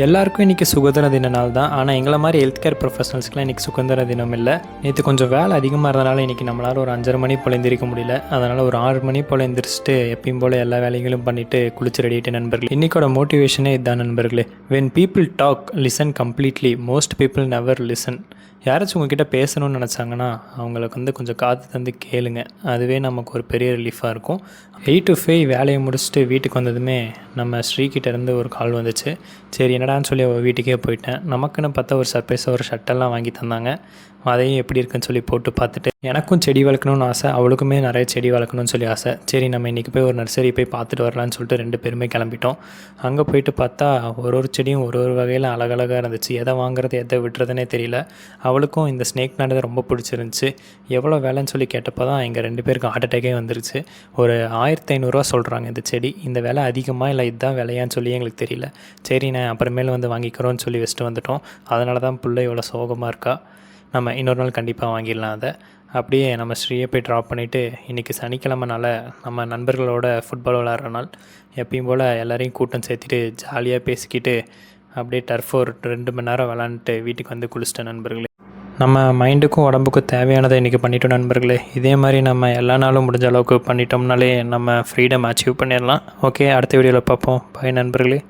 எல்லாருக்கும் இன்றைக்கி சுதந்திர தின நாள் தான். ஆனால் எங்களை மாதிரி ஹெல்த் கேர் ப்ரொஃபஷனல்ஸ்க்குலாம் இன்றைக்கி சுதந்திர தினம் இல்லை. நேற்று கொஞ்சம் வேலை அதிகமாக இருந்தனால இன்றைக்கி நம்மளால் ஒரு 5:30 மணி போல் எந்திரிக்க முடியல. அதனால் ஒரு 6 மணி போல் எந்திரிச்சிட்டு எப்பயும் போல் எல்லா வேலைகளும் பண்ணிவிட்டு குளிச்சு ரெடிட்டு நண்பர்களே. இன்றைக்கோட மோட்டிவேஷனே இதுதான் நண்பர்களே. When people talk listen completely, most people never listen. யாராச்சும் உங்ககிட்ட பேசணும்னு நினச்சாங்கன்னா அவங்களுக்கு கொஞ்சம் காது தந்து கேளுங்க. அதுவே நமக்கு ஒரு பெரிய ரிலீஃபாக இருக்கும். 8 to 5 வேலையை முடிச்சுட்டு வீட்டுக்கு வந்ததுமே நம்ம ஸ்ரீகிட்டேருந்து ஒரு கால் வந்துச்சு. சரி என்னடான்னு சொல்லி அவள் வீட்டுக்கே போயிட்டேன். நமக்குன்னு பார்த்தா ஒரு சர்ப்ரைஸாக ஒரு ஷர்ட்டெல்லாம் வாங்கி தந்தாங்க. அதையும் எப்படி இருக்குன்னு சொல்லி போட்டு பார்த்துட்டு எனக்கும் செடி வளர்க்கணும்னு ஆசை, அவளுக்குமே நிறைய செடி வளர்க்கணும்னு சொல்லி ஆசை. சரி நம்ம இன்றைக்கி போய் ஒரு நர்சரி போய் பார்த்துட்டு வரலான்னு சொல்லிட்டு 2 பேருமே கிளம்பிட்டோம். அங்கே போயிட்டு பார்த்தா ஒரு செடியும் ஒரு வகையில் அழகழகாக இருந்துச்சு. எதை வாங்குறது எதை விட்டுறதுனே தெரியல. அவளுக்கும் இந்த ஸ்னேக் பிளான்ட் ரொம்ப பிடிச்சிருந்துச்சு. எவ்வளோ வேலைன்னு சொல்லி கேட்டப்போ தான் எங்கள் 2 பேருக்கும் ஹார்ட் அட்டாக்கே வந்துருச்சு. ஒரு 1500 சொல்கிறாங்க இந்த செடி. இந்த விலை அதிகமாக இல்லை இதுதான் விலையான்னு சொல்லி எங்களுக்கு தெரியல. சரி நான் அப்புறமேல வாங்கிக்கிறோன்னு சொல்லி வச்சுட்டு வந்துட்டோம். அதனால தான் பிள்ளை இவ்வளோ சோகமாக இருக்கா. நம்ம இன்னொரு நாள் கண்டிப்பாக வாங்கிடலாம் அதை. அப்படியே நம்ம ஸ்ரீயை போய் ட்ராப் பண்ணிவிட்டு இன்றைக்கி சனிக்கிழமைனால நம்ம நண்பர்களோட ஃபுட்பால் விளாட்ற நாள். எப்பயும் போல் எல்லோரையும் கூட்டம் சேர்த்துட்டு ஜாலியாக பேசிக்கிட்டு அப்படியே டர்ஃப் ஒரு 2 மணி நேரம் விளாண்டுட்டு வீட்டுக்கு வந்து குளிச்சிட்டேன் நண்பர்களே. நம்ம மைண்டுக்கும் உடம்புக்கும் தேவையானதை இன்றைக்கி பண்ணிட்டோம் நண்பர்களே. இதே மாதிரி நம்ம எல்லா நாளும் முடிஞ்ச அளவுக்கு பண்ணிட்டோம்னாலே நம்ம ஃப்ரீடம் அச்சீவ் பண்ணிடலாம். ஓகே, அடுத்த வீடியோவில் பார்ப்போம். பாய் நண்பர்களே.